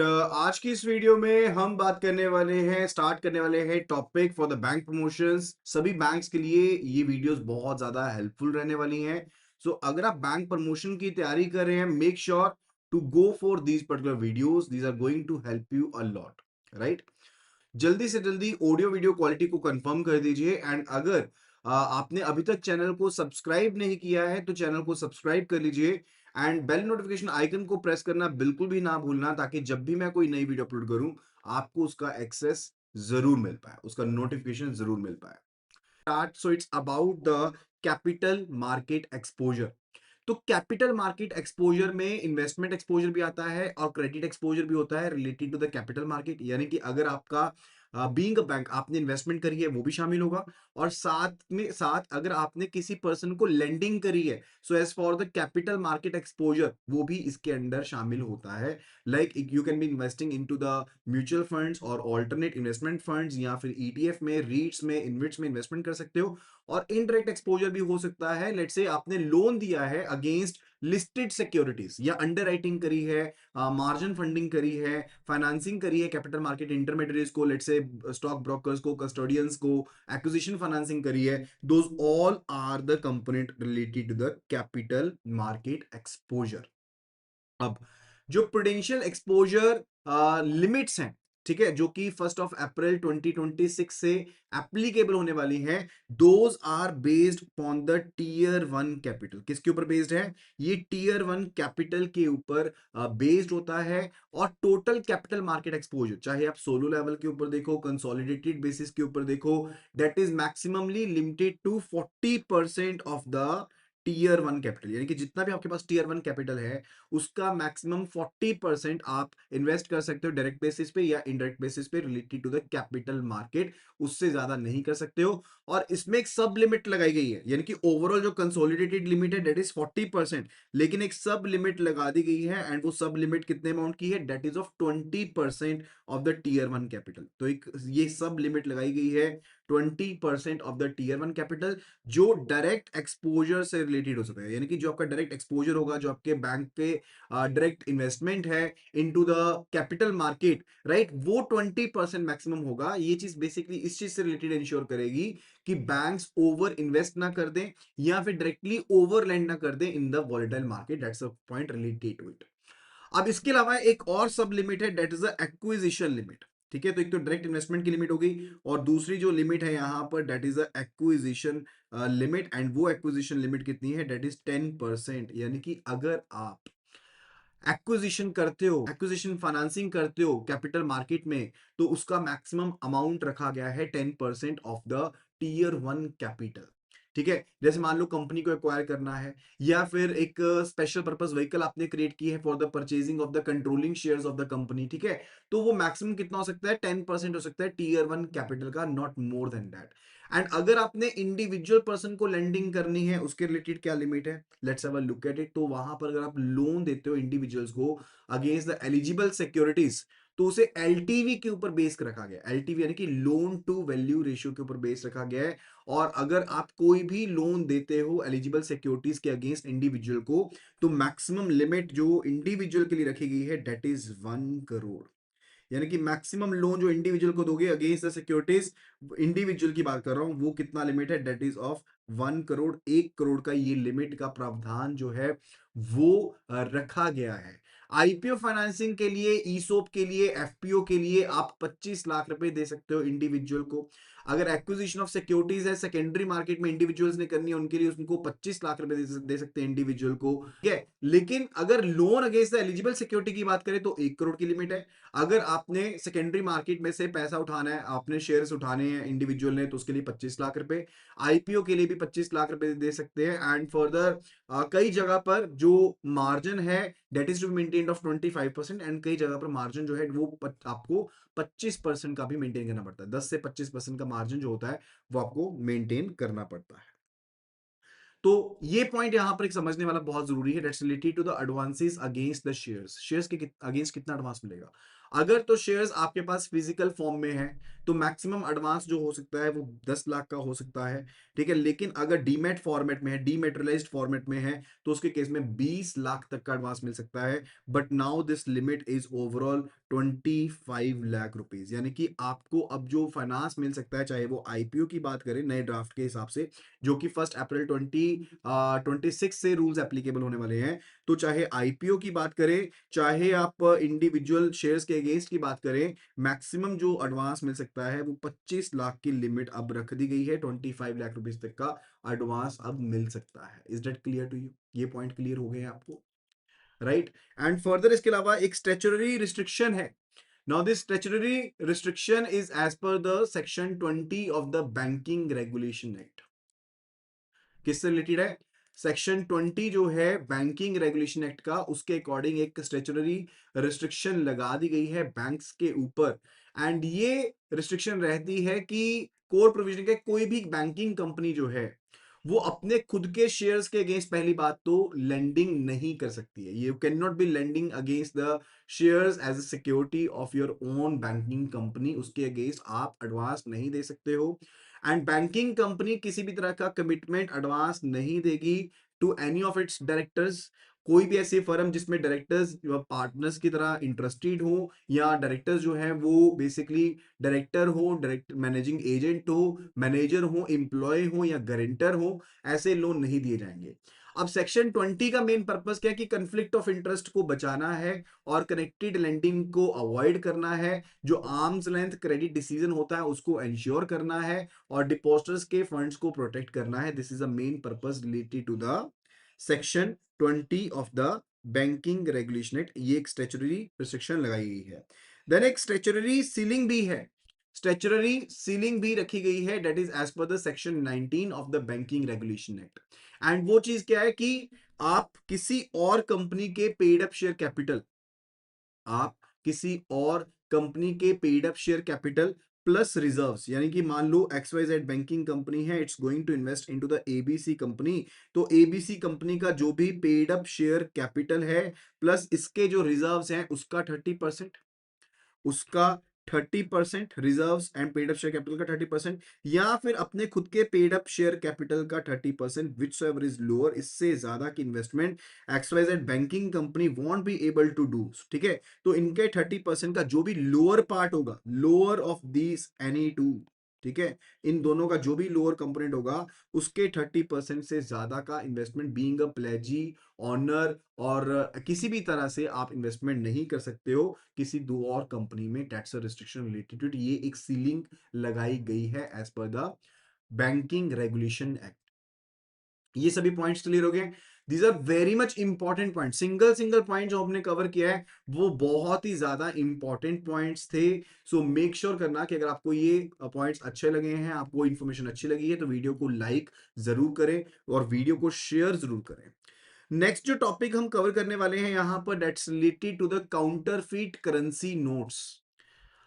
आज की इस वीडियो में हम बात करने वाले हैं स्टार्ट करने वाले हैं topic for the bank promotions. सभी बैंक्स के लिए ये वीडियोस बहुत ज्यादा हेल्पफुल रहने वाली हैं। सो अगर आप बैंक प्रमोशन की तैयारी कर रहे हैं, make sure to go for these particular videos. These are going to help you a lot, right. जल्दी से जल्दी ऑडियो वीडियो क्वालिटी को कंफर्म कर दीजिए। एंड अगर आपने अभी तक चैनल को सब्सक्राइब नहीं किया है तो चैनल को सब्सक्राइब कर लीजिए एंड बेल नोटिफिकेशन आइकन को प्रेस करना बिल्कुल भी ना भूलना, ताकि जब भी मैं कोई नई वीडियो अपलोड करूं आपको उसका एक्सेस जरूर मिल पाए, उसका नोटिफिकेशन जरूर मिल पाए। Start, so it's about the capital market exposure. तो कैपिटल मार्केट एक्सपोजर में इन्वेस्टमेंट एक्सपोजर भी आता है और क्रेडिट एक्सपोजर भी होता है related to the capital market. यानी कि अगर आपका बीइंग अ बैंक आपने इन्वेस्टमेंट करी है वो भी शामिल होगा, और साथ में साथ अगर आपने किसी पर्सन को लेंडिंग करी है, so as for the capital market exposure वो भी इसके अंदर शामिल होता है। Like you can be investing into the mutual funds और ऑल्टरनेट इन्वेस्टमेंट फंड्स, या फिर ईटीएफ में, रीट्स में, इनविट्स में इन्वेस्टमेंट कर सकते हो। और इनडायरेक्ट एक्सपोजर भी हो सकता है। लेट्स से आपने लोन दिया है अगेंस्ट लिस्टेड सिक्योरिटीज, या अंडर राइटिंग करी है, मार्जिन फंडिंग करी है, फाइनेंसिंग करी है कैपिटल मार्केट इंटरमीडिएट्स को, लेट्स से स्टॉक ब्रोकर्स को, कस्टोडियंस को, एक्विजिशन फाइनेंसिंग करी है। Those all are the component related to the capital market exposure. अब जो प्रूडेंशियल एक्सपोजर लिमिट्स हैं, ठीक है, जो कि 1 अप्रैल 2026 से एप्लीकेबल होने वाली हैं, those are based on the tier one capital. किसके ऊपर बेस्ड है? ये टीयर वन कैपिटल के ऊपर बेस्ड होता है। और टोटल कैपिटल मार्केट एक्सपोजर, चाहे आप सोलो लेवल के ऊपर देखो, कंसोलिडेटेड बेसिस के ऊपर देखो, that is maximally limited to 40% of the tier one capital. यानी कि जितना भी आपके पास टीयर वन कैपिटल है उसका मैक्सिमम 40% आप इन्वेस्ट कर सकते हो डायरेक्ट बेसिस पे या इनडायरेक्ट बेसिस पे related to the capital market. उससे ज्यादा नहीं कर सकते हो। और इसमें एक सब लिमिट लगाई गई है, यानी कि ओवरऑल जो कंसोलिडेटेड लिमिट है दैट इज 40%, लेकिन एक सब लिमिट लगा दी गई है। एंड वो सब लिमिट कितने अमाउंट की है? That is of 20% of the tier one capital. तो एक ये सब लिमिट लगाई गई है 20% of the tier one capital, जो डायरेक्ट एक्सपोजर से रिलेटेड हो सकता है। यानी कि जो आपका डायरेक्ट एक्सपोजर होगा, जो आपके बैंक के डायरेक्ट इन्वेस्टमेंट है into the capital market, right, वो 20% मैक्सिमम होगा। ये चीज बेसिकली इस चीज से रिलेटेड इंश्योर करेगी कि बैंक्स ओवर इन्वेस्ट ना कर दें या फिर डायरेक्टली ओवर लेंड ना कर दें in the volatile market. That's a point related to it. अब इसके अलावा एक और सब लिमिट है, that is the acquisition limit. ठीक है, तो एक तो डायरेक्ट इन्वेस्टमेंट की लिमिट हो गई, और दूसरी जो लिमिट है यहां पर that is the acquisition limit. And वो एक्विजिशन लिमिट कितनी है? That is 10%। यानी कि अगर आप एक्विजिशन करते हो, एक्विजिशन फाइनेंसिंग करते हो कैपिटल मार्केट में, तो उसका मैक्सिमम अमाउंट रखा गया है 10% of the tier one capital. ठीक है, जैसे मान लो कंपनी को एक्वायर करना है, या फिर एक स्पेशल पर्पस व्हीकल आपने क्रिएट की है for the purchasing of the controlling shares of the company. ठीक है, तो वो मैक्सिमम कितना हो सकता है? 10% हो सकता है टीयर वन कैपिटल का, not more than that. And अगर आपने इंडिविजुअल पर्सन को लेंडिंग करनी है, उसके रिलेटेड क्या लिमिट है? Let's have a look at it. तो वहां पर अगर आप लोन देते हो इंडिविजुअल्स को अगेंस्ट द एलिजिबल सिक्योरिटीज, तो उसे एलटीवी के ऊपर बेस रखा गया। एलटीवी यानी कि लोन टू वैल्यू रेशियो के ऊपर बेस रखा गया है। और अगर आप कोई भी लोन देते हो एलिजिबल सिक्योरिटीज के अगेंस्ट इंडिविजुअल को, तो मैक्सिमम लिमिट जो इंडिविजुअल के लिए रखी गई है दैट इज 1 करोड़। यानी कि मैक्सिमम लोन जो इंडिविजुअल को दोगे अगेंस्ट द सिक्योरिटीज, इंडिविजुअल की बात कर रहा हूं, वो कितना लिमिट है? That is of 1 crore. 1 crore का ये लिमिट का प्रावधान जो है वो रखा गया है। आईपीओ फाइनेंसिंग के लिए, ईसोप के लिए, एफपीओ के लिए आप 25 लाख रुपए दे सकते हो इंडिविजुअल को। अगर एक्विजिशन ऑफ सिक्योरिटीज है सेकेंडरी मार्केट में इंडिविजुअल्स ने करनी है, उनके लिए उनको 25 लाख रुपए दे सकते हैं इंडिविजुअल को। ठीक है, लेकिन अगर loan against the eligible security की बात करें तो 1 करोड़ की लिमिट है। अगर आपने सेकेंडरी मार्केट में से पैसा उठाना है, आपने शेयर्स उठाने हैं इंडिविजुअल ने, तो उसके लिए 25 लाख रुपए। आईपीओ के लिए भी 25 लाख रुपए दे सकते हैं। एंड फर्दर कई जगह पर जो मार्जिन है that is to be maintained of 25%, and कई जगह पर मार्जिन जो है वो आपको 25% का भी मेंटेन करना पड़ता है। 10 से 25% का मार्जिन जो होता है वो आपको मेंटेन करना पड़ता है। तो ये पॉइंट यहां पर एक समझने वाला बहुत जरूरी है, that's related to the advances against the shares. Shares के अगेंस्ट कितना एडवांस मिलेगा? अगर तो शेयर्स आपके पास फिजिकल फॉर्म में है तो मैक्सिमम एडवांस जो हो सकता है वो 10 लाख का हो सकता है, ठीक है। लेकिन अगर डीमेट फॉर्मेट में है, डीमेटेरियलाइज्ड फॉर्मेट में है, तो उसके केस में 20 लाख तक का एडवांस मिल सकता है। But now this limit is overall 25 lakh rupees, यानी कि आपको अब जो फाइनेंस मिल सकता है, चाहे वो आईपीओ की बात करें नए ड्राफ्ट के हिसाब से, जो कि 1 अप्रैल 2026 से रूल्स एप्लीकेबल होने वाले हैं, तो चाहे आईपीओ की बात करें, चाहे आप इंडिविजुअल शेयर्स के अगेंस्ट की बात करें, मैक्सिमम जो एडवांस मिल सकता है वो 25 लाख की लिमिट अब रख दी गई है। 25 लाख रुपीज तक का एडवांस अब मिल सकता है। Is that clear to you? ये पॉइंट क्लियर हो गए आपको, राइट? एंड फर्दर इसके अलावा एक स्टैच्यूटरी रिस्ट्रिक्शन है। Now this statutory restriction is as per the section 20 of the banking regulation act. किससे रिलेटेड है? सेक्शन 20 जो है बैंकिंग रेगुलेशन एक्ट का, उसके अकॉर्डिंग एक स्टैच्यूटरी रिस्ट्रिक्शन लगा दी गई है बैंक्स के ऊपर। एंड ये रिस्ट्रिक्शन रहती है कि कोर प्रोविजन के कोई भी बैंकिंग कंपनी जो है वो अपने खुद के शेयर्स के अगेंस्ट पहली बात तो लेंडिंग नहीं कर सकती है। You can not be lending against the shares as a security of your own banking company, उसके अगेंस्ट आप एडवांस नहीं दे सकते हो। एंड बैंकिंग कंपनी किसी भी तरह का कमिटमेंट एडवांस नहीं देगी to any of its directors. कोई भी ऐसी फर्म जिसमें डायरेक्टर्स पार्टनर्स की तरह इंटरेस्टेड हो, या डायरेक्टर्स जो है वो बेसिकली डायरेक्टर हो, डायरेक्ट मैनेजिंग एजेंट हो, मैनेजर हो, एम्प्लॉय हो या गारंटर हो, ऐसे लोन नहीं दिए जाएंगे। अब सेक्शन 20 का मेन पर्पस क्या है कि कंफ्लिक्ट ऑफ इंटरेस्ट को बचाना है और कनेक्टेड लेंडिंग को अवॉइड करना है। जो आर्म्स लेंथ क्रेडिट डिसीजन होता है उसको एंश्योर करना है और डिपॉजिटर्स के फंड्स को प्रोटेक्ट करना है। This is the main purpose related to the section 20 of the banking regulation act. ये एक स्टैच्यूटरी रिस्ट्रिक्शन लगाई गई है। देन एक स्टैच्यूटरी सीलिंग भी है। स्टैच्यूटरी सीलिंग भी रखी गई है, that is as per the section 19 of the banking regulation act. And वो चीज क्या है कि आप किसी और कंपनी के पेड अप शेयर कैपिटल, आप किसी और कंपनी के paid up share capital plus reserves, यानी कि मान लो XYZ बैंकिंग कंपनी है, it's going to invest into the ABC company, तो एबीसी कंपनी का जो भी पेड अप शेयर कैपिटल है प्लस इसके जो रिजर्व्स हैं उसका 30%, उसका 30% reserves and paid up share capital का 30%, या फिर अपने खुद के पेड अप शेयर कैपिटल का 30%, विच एवर इज लोअर, इससे ज्यादा की investment XYZ banking company won't be able to do, ठीक है। तो इनके 30% का जो भी लोअर पार्ट होगा, lower of these any two, ठीक है, इन दोनों का जो भी लोअर कंपोनेंट होगा उसके 30% से ज्यादा का investment being a pledgee owner और किसी भी तरह से आप इन्वेस्टमेंट नहीं कर सकते हो किसी दो और कंपनी में। टैक्स रिस्ट्रिक्शन रिलेटेड टू ये एक सीलिंग लगाई गई है as per the banking regulation act. ये सभी पॉइंट्स क्लियर हो गए? These are very much important point. Single single point जो हमने कवर किया है वो बहुत ही ज्यादा इंपॉर्टेंट पॉइंट्स थे। सो मेक श्योर करना कि अगर आपको ये पॉइंट्स अच्छे लगे हैं, आपको इन्फॉर्मेशन अच्छी लगी है, तो वीडियो को लाइक जरूर करें और वीडियो को शेयर जरूर करें। नेक्स्ट जो टॉपिक हम कवर करने वाले हैं यहां पर, that's related to the counterfeit currency notes.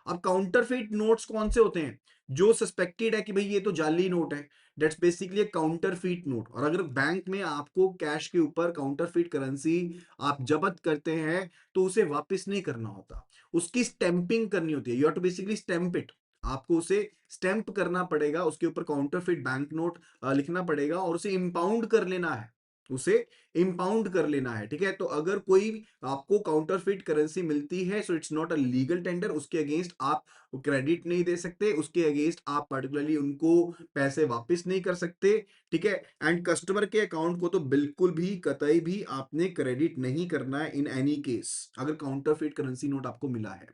अब काउंटरफीट नोट्स कौन से होते हैं? जो सस्पेक्टेड है कि भाई ये तो जाली नोट है, दैट्स बेसिकली काउंटरफीट नोट। और अगर बैंक में आपको कैश के ऊपर काउंटरफीट करेंसी आप जब्त करते हैं तो उसे वापस नहीं करना होता, उसकी स्टैंपिंग करनी होती है। You have to basically stamp it, आपको उसे स्टैंप करना पड़ेगा, उसके ऊपर काउंटरफीट बैंक नोट लिखना पड़ेगा और उसे इंपाउंड कर लेना है, उसे इंपाउंड कर लेना है, ठीक है। तो अगर कोई आपको काउंटरफीट करेंसी मिलती है so it's not a legal tender, उसके अगेंस्ट आप क्रेडिट नहीं दे सकते, उसके अगेंस्ट आप पर्टिकुलरली उनको पैसे वापस नहीं कर सकते, ठीक है। एंड कस्टमर के अकाउंट को तो बिल्कुल भी कतई भी आपने क्रेडिट नहीं करना है इन एनी केस, अगर काउंटरफीट करेंसी नोट आपको मिला है।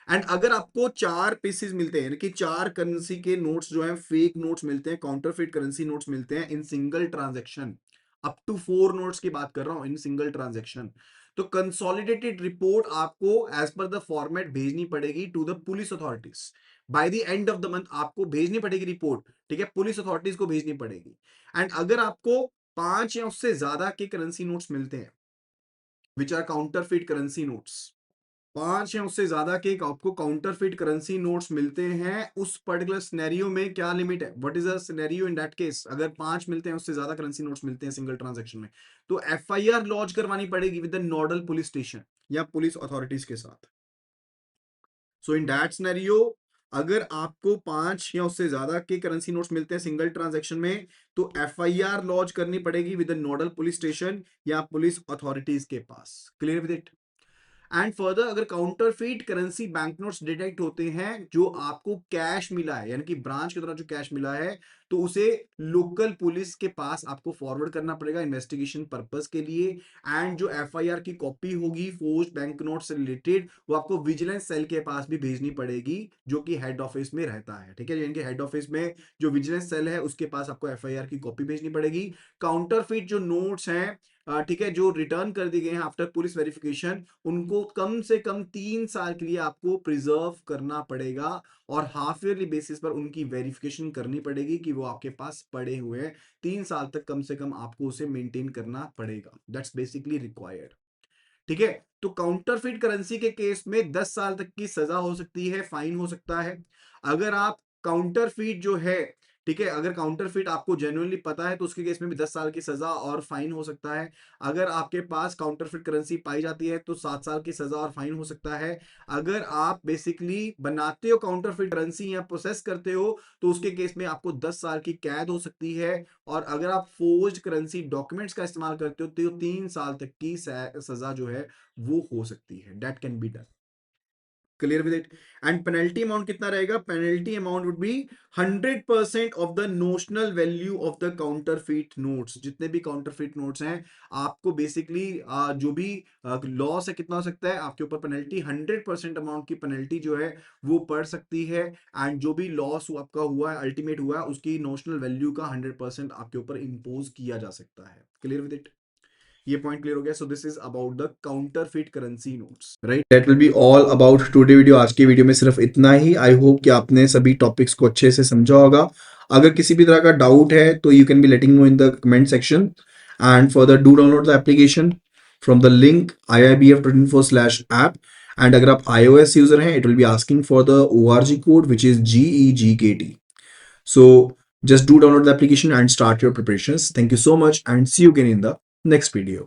एंड अगर आपको 4 पीसेस मिलते हैं, यानी कि 4 करेंसी के नोट्स जो हैं, फेक नोट्स मिलते हैं, काउंटरफीट करेंसी नोट्स मिलते हैं in single transaction, up to 4 notes की बात कर रहा हूं इन सिंगल ट्रांजेक्शन, तो कंसोलिडेटेड रिपोर्ट आपको एज पर द फॉर्मेट भेजनी पड़ेगी to the police authorities. By the end of the month आपको भेजनी पड़ेगी रिपोर्ट, ठीक है, पुलिस अथॉरिटीज को भेजनी पड़ेगी। एंड अगर आपको 5 या उससे ज्यादा के करेंसी नोट्स मिलते हैं which are counterfeit currency notes, 5 या उससे ज्यादा के आपको काउंटरफीट करेंसी नोट्स मिलते हैं, उस पर्टिकुलर सिनेरियो में क्या लिमिट है, what is a scenario in that case, अगर 5 मिलते हैं उससे ज्यादा करेंसी नोट्स मिलते हैं सिंगल ट्रांजैक्शन में, तो एफआईआर लॉन्च करवानी पड़ेगी with the nodal police station या पुलिस अथॉरिटीज के साथ। सो इन दैट सिनेरियो अगर आपको 5 या उससे ज्यादा के करेंसी नोट्स मिलते हैं सिंगल ट्रांजैक्शन में, तो एफआईआर लॉन्च करनी पड़ेगी विद नोडल पुलिस स्टेशन या पुलिस अथॉरिटीज के पास। Clear with it? And further अगर counterfeit currency bank notes detect होते हैं, जो आपको कैश मिला है यानी कि ब्रांच की तरह जो कैश मिला है, तो उसे लोकल पुलिस के पास आपको फॉरवर्ड करना पड़ेगा इन्वेस्टिगेशन पर्पस के लिए। एंड जो एफआईआर की कॉपी होगी फोर्ज्ड बैंक नोट से रिलेटेड, वो आपको विजिलेंस सेल के पास भी भेजनी पड़ेगी, जो कि हेड ऑफिस में रहता है। ठीक है, यानी कि हेड ऑफिस में जो विजिलेंस सेल है उसके पास आपको एफआईआर की कॉपी भेजनी पड़ेगी। काउंटरफीट जो नोट्स हैं, ठीक है, जो रिटर्न कर दिए गए हैं आफ्टर पुलिस वेरिफिकेशन, उनको कम से कम 3 साल के लिए आपको प्रिजर्व करना पड़ेगा और हाफ ईयरली बेसिस पर उनकी वेरिफिकेशन करनी पड़ेगी कि वो आपके पास पड़े हुए हैं। 3 साल तक कम से कम आपको उसे मेंटेन करना पड़ेगा। That's basically required. ठीक है, तो काउंटरफीट करेंसी के केस में 10 साल तक की सजा हो सकती है, फाइन हो सकता है। अगर आप काउंटरफीट जो है, ठीक है, अगर काउंटरफीट आपको जेन्युइनली पता है तो उसके केस में भी 10 साल की सजा और फाइन हो सकता है। अगर आपके पास काउंटरफीट करेंसी पाई जाती है तो 7 साल की सजा और फाइन हो सकता है। अगर आप बेसिकली बनाते हो काउंटरफीट करेंसी या प्रोसेस करते हो, तो उसके केस में आपको 10 साल की कैद हो सकती है। और अगर आप फोर्ज्ड करेंसी डॉक्यूमेंट्स का इस्तेमाल करते हो तो 3 साल तक की सजा जो है वो हो सकती है। That can be done. Clear with it? And penalty amount कितना रहेगा? Penalty amount would be 100% of the notional value of the counterfeit notes. जितने भी काउंटरफीट नोट्स हैं, आपको बेसिकली जो भी लॉस है कितना हो सकता है आपके ऊपर पेनल्टी, 100% अमाउंट की पेनल्टी जो है वो पड़ सकती है। एंड जो भी लॉस आपका हुआ है, अल्टीमेट हुआ है, उसकी नोशनल वैल्यू का 100% आपके ऊपर इंपोज किया जा सकता है। Clear with it? ये पॉइंट क्लियर हो गया? So this is about the counterfeit currency notes, right? That will be all about today video. आज की वीडियो में सिर्फ इतना ही। आई होप कि आपने सभी टॉपिक्स को अच्छे से समझा होगा। अगर किसी भी तरह का डाउट है तो you can be letting no in the comment section. And further do download the application from the link iibf24/app। And अगर आप iOS यूजर हैं, it will be asking for the ORG code which is GEGKT। So just do download the application and start your preparations. Thank you so much and see you again in the next video.